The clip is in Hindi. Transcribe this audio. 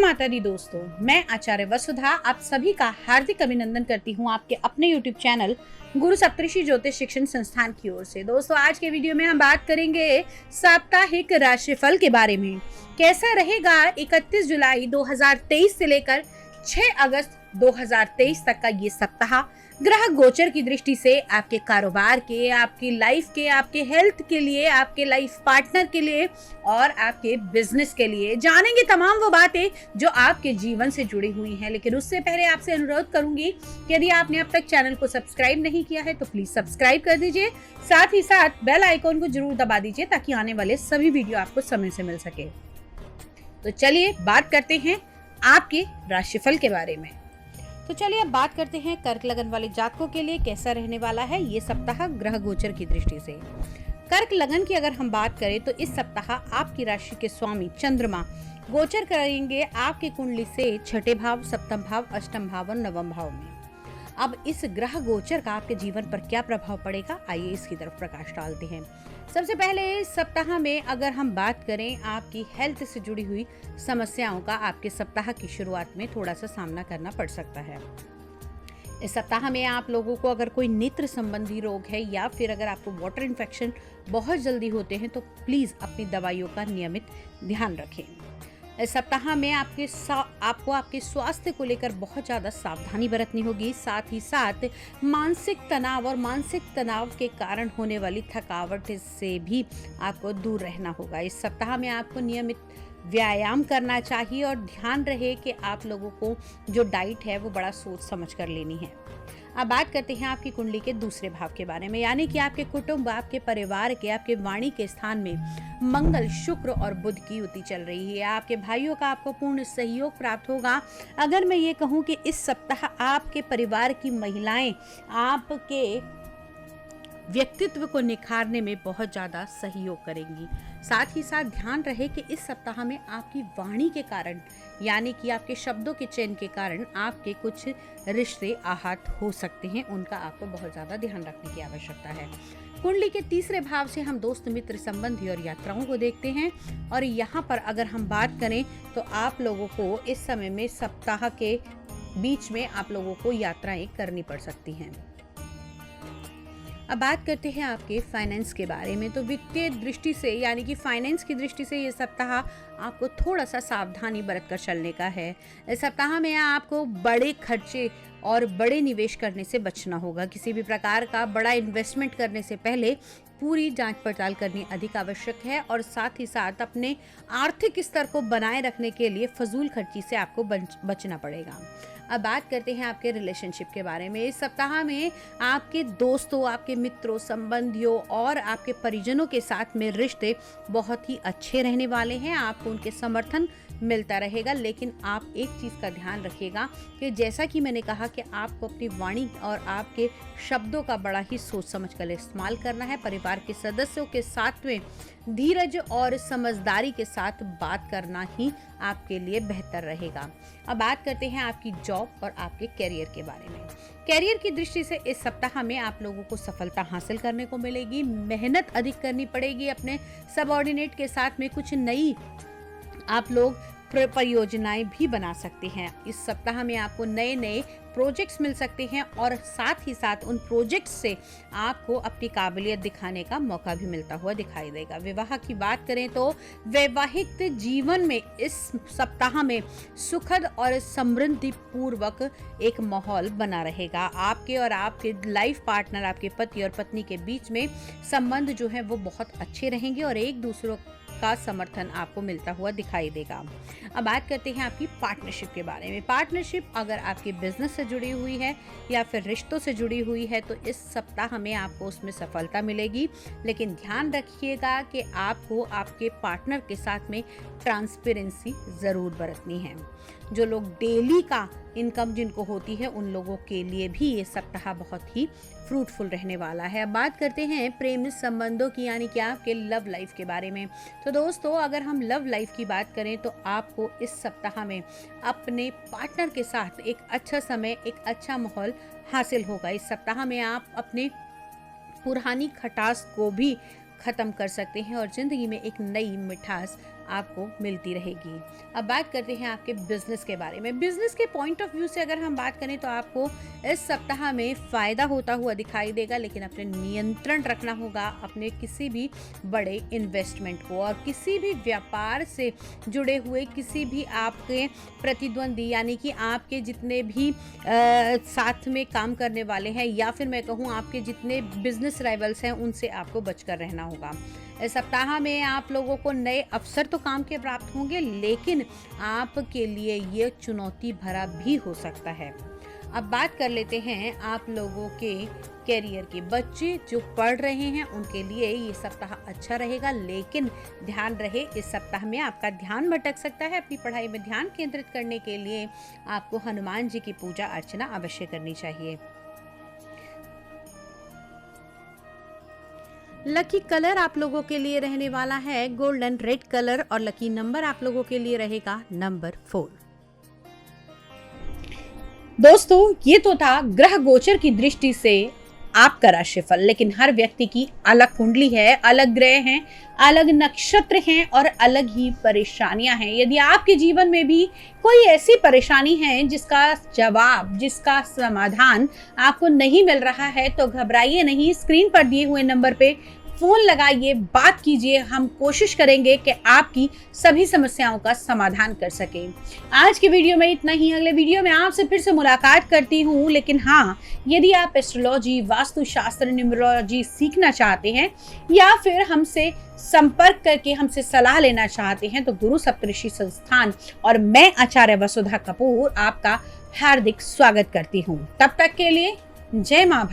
माता दी दोस्तों, मैं आचार्य वसुधा आप सभी का हार्दिक अभिनंदन करती हूँ आपके अपने YouTube चैनल गुरु सप्तऋषि ज्योतिष शिक्षण संस्थान की ओर से। दोस्तों, आज के वीडियो में हम बात करेंगे साप्ताहिक राशिफल के बारे में। कैसा रहेगा 31 जुलाई 2023 से लेकर 6 अगस्त 2023 तक का ये सप्ताह ग्रह गोचर की दृष्टि से आपके कारोबार के, आपकी लाइफ के, आपके हेल्थ के लिए, आपके लाइफ पार्टनर के लिए और आपके बिजनेस के लिए। जानेंगे तमाम वो बातें जो आपके जीवन से जुड़ी हुई हैं। लेकिन उससे पहले आपसे अनुरोध करूंगी कि यदि आपने अब तक चैनल को सब्सक्राइब नहीं किया है तो प्लीज सब्सक्राइब कर दीजिए। साथ ही साथ बेल आइकॉन को जरूर दबा दीजिए ताकि आने वाले सभी वीडियो आपको समय से मिल सके। तो चलिए बात करते हैं आपके राशिफल के बारे में। तो चलिए अब बात करते हैं कर्क लगन वाले जातकों के लिए कैसा रहने वाला है ये सप्ताह ग्रह गोचर की दृष्टि से। कर्क लगन की अगर हम बात करें तो इस सप्ताह आपकी राशि के स्वामी चंद्रमा गोचर करेंगे आपकी कुंडली से छठे भाव, सप्तम भाव, अष्टम भाव और नवम भाव में। अब इस ग्रह गोचर का आपके जीवन पर क्या प्रभाव पड़ेगा, आइए इसकी तरफ प्रकाश डालते हैं। सबसे पहले इस सप्ताह में अगर हम बात करें आपकी हेल्थ से जुड़ी हुई समस्याओं का आपके सप्ताह की शुरुआत में थोड़ा सा सामना करना पड़ सकता है। इस सप्ताह में आप लोगों को अगर कोई नेत्र संबंधी रोग है या फिर अगर आपको वाटर इन्फेक्शन बहुत जल्दी होते हैं तो प्लीज अपनी दवाइयों का नियमित ध्यान रखें। इस सप्ताह में आपको आपके स्वास्थ्य को लेकर बहुत ज़्यादा सावधानी बरतनी होगी। साथ ही साथ मानसिक तनाव के कारण होने वाली थकावट से भी आपको दूर रहना होगा। इस सप्ताह में आपको नियमित व्यायाम करना चाहिए और ध्यान रहे कि आप लोगों को जो डाइट है वो बड़ा सोच समझ कर लेनी है। अब बात करते हैं आपकी कुंडली के दूसरे भाव के बारे में, यानी कि आपके कुटुंब, आपके परिवार के, आपके वाणी के स्थान में मंगल, शुक्र और बुध की युति चल रही है। आपके भाइयों का आपको पूर्ण सहयोग प्राप्त होगा। अगर मैं ये कहूँ कि इस सप्ताह आपके परिवार की महिलाएं आपके व्यक्तित्व को निखारने में बहुत ज़्यादा सहयोग करेंगी। साथ ही साथ ध्यान रहे कि इस सप्ताह में आपकी वाणी के कारण, यानी कि आपके शब्दों के चयन के कारण आपके कुछ रिश्ते आहत हो सकते हैं। उनका आपको बहुत ज़्यादा ध्यान रखने की आवश्यकता है। कुंडली के तीसरे भाव से हम दोस्त, मित्र, संबंधी और यात्राओं को देखते हैं और यहाँ पर अगर हम बात करें तो आप लोगों को इस समय में सप्ताह के बीच में आप लोगों को यात्राएं करनी पड़ सकती हैं। अब बात करते हैं आपके फाइनेंस के बारे में। तो वित्तीय दृष्टि से, यानी कि फाइनेंस की दृष्टि से ये सप्ताह आपको थोड़ा सा सावधानी बरत कर चलने का है। इस सप्ताह में आपको बड़े खर्चे और बड़े निवेश करने से बचना होगा। किसी भी प्रकार का बड़ा इन्वेस्टमेंट करने से पहले पूरी जांच पड़ताल करनी अधिक आवश्यक है और साथ ही साथ अपने आर्थिक स्तर को बनाए रखने के लिए फजूल खर्ची से आपको बचना पड़ेगा। अब बात करते हैं आपके रिलेशनशिप के बारे में। इस सप्ताह में आपके दोस्तों, आपके मित्रों, संबंधियों और आपके परिजनों के साथ में रिश्ते बहुत ही अच्छे रहने वाले हैं। आपको उनके समर्थन मिलता रहेगा, लेकिन आप एक चीज़ का ध्यान रखिएगा कि जैसा कि मैंने कहा कि आपको अपनी वाणी और आपके शब्दों का बड़ा ही सोच समझ कर इस्तेमाल करना है। परिवार के सदस्यों के साथ में धीरज और समझदारी के साथ बात करना ही आपके लिए बेहतर रहेगा। अब बात करते हैं आपकी जॉब और आपके करियर के बारे में। करियर की दृष्टि से इस सप्ताह में आप लोगों को सफलता हासिल करने को मिलेगी। मेहनत अधिक करनी पड़ेगी। अपने सबऑर्डिनेट के साथ में कुछ नई आप लोग परियोजनाएं भी बना सकते हैं। इस सप्ताह में आपको नए नए प्रोजेक्ट्स मिल सकते हैं और साथ ही साथ उन प्रोजेक्ट्स से आपको अपनी काबिलियत दिखाने का मौका भी मिलता हुआ दिखाई देगा। विवाह की बात करें तो वैवाहिक जीवन में इस सप्ताह में सुखद और समृद्धि पूर्वक एक माहौल बना रहेगा। आपके और आपके लाइफ पार्टनर, आपके पति और पत्नी के बीच में संबंध जो है वो बहुत अच्छे रहेंगे और एक दूसरों का समर्थन आपको मिलता हुआ दिखाई देगा। अब बात करते हैं आपकी पार्टनरशिप के बारे में। पार्टनरशिप अगर आपके बिजनेस से जुड़ी हुई है या फिर रिश्तों से जुड़ी हुई है तो इस सप्ताह में आपको उसमें सफलता मिलेगी, लेकिन ध्यान रखिएगा कि आपको आपके पार्टनर के साथ में ट्रांसपेरेंसी जरूर बरतनी है। जो लोग डेली का इनकम जिनको होती है उन लोगों के लिए भी ये सप्ताह बहुत ही फ्रूटफुल रहने वाला है। अब बात करते हैं प्रेम संबंधों की, यानी कि आपके लव लाइफ के बारे में। तो दोस्तों, अगर हम लव लाइफ की बात करें तो आपको इस सप्ताह में अपने पार्टनर के साथ एक अच्छा समय, एक अच्छा माहौल हासिल होगा। इस सप्ताह में आप अपने पुरानी खटास को भी खत्म कर सकते हैं और जिंदगी में एक नई मिठास आपको मिलती रहेगी। अब बात करते हैं आपके बिजनेस के बारे में। बिजनेस के पॉइंट ऑफ व्यू से अगर हम बात करें तो आपको इस सप्ताह में फ़ायदा होता हुआ दिखाई देगा, लेकिन अपने नियंत्रण रखना होगा अपने किसी भी बड़े इन्वेस्टमेंट को, और किसी भी व्यापार से जुड़े हुए किसी भी आपके प्रतिद्वंदी यानी कि आपके जितने भी साथ में काम करने वाले हैं, या फिर मैं कहूँ आपके जितने बिजनेस राइवल्स हैं, उनसे आपको बचकर रहना होगा। इस सप्ताह में आप लोगों को नए अवसर तो काम के प्राप्त होंगे, लेकिन आपके लिए ये चुनौती भरा भी हो सकता है। अब बात कर लेते हैं आप लोगों के कैरियर के। बच्चे जो पढ़ रहे हैं उनके लिए ये सप्ताह अच्छा रहेगा, लेकिन ध्यान रहे इस सप्ताह में आपका ध्यान भटक सकता है। अपनी पढ़ाई में ध्यान केंद्रित करने के लिए आपको हनुमान जी की पूजा अर्चना अवश्य करनी चाहिए। लकी कलर आप लोगों के लिए रहने वाला है गोल्डन रेड कलर, और लकी नंबर आप लोगों के लिए रहेगा नंबर 4। दोस्तों, ये तो था ग्रह गोचर की दृष्टि से आपका राशिफल, लेकिन हर व्यक्ति की अलग कुंडली है, अलग ग्रह हैं, अलग नक्षत्र हैं और अलग ही परेशानियां हैं। यदि आपके जीवन में भी कोई ऐसी परेशानी है जिसका जवाब, जिसका समाधान आपको नहीं मिल रहा है, तो घबराइए नहीं। स्क्रीन पर दिए हुए नंबर पे फोन लगाइए, बात कीजिए। हम कोशिश करेंगे कि आपकी सभी समस्याओं का समाधान कर सकें। आज की वीडियो में इतना ही। अगले वीडियो में आपसे फिर से मुलाकात करती हूँ, लेकिन हाँ, यदि आप एस्ट्रोलॉजी, वास्तुशास्त्र, न्यूमरोलॉजी सीखना चाहते हैं या फिर हमसे संपर्क करके हमसे सलाह लेना चाहते हैं, तो गुरु सप्तऋषि संस्थान और मैं आचार्य वसुधा कपूर आपका हार्दिक स्वागत करती हूँ। तब तक के लिए जय माँ।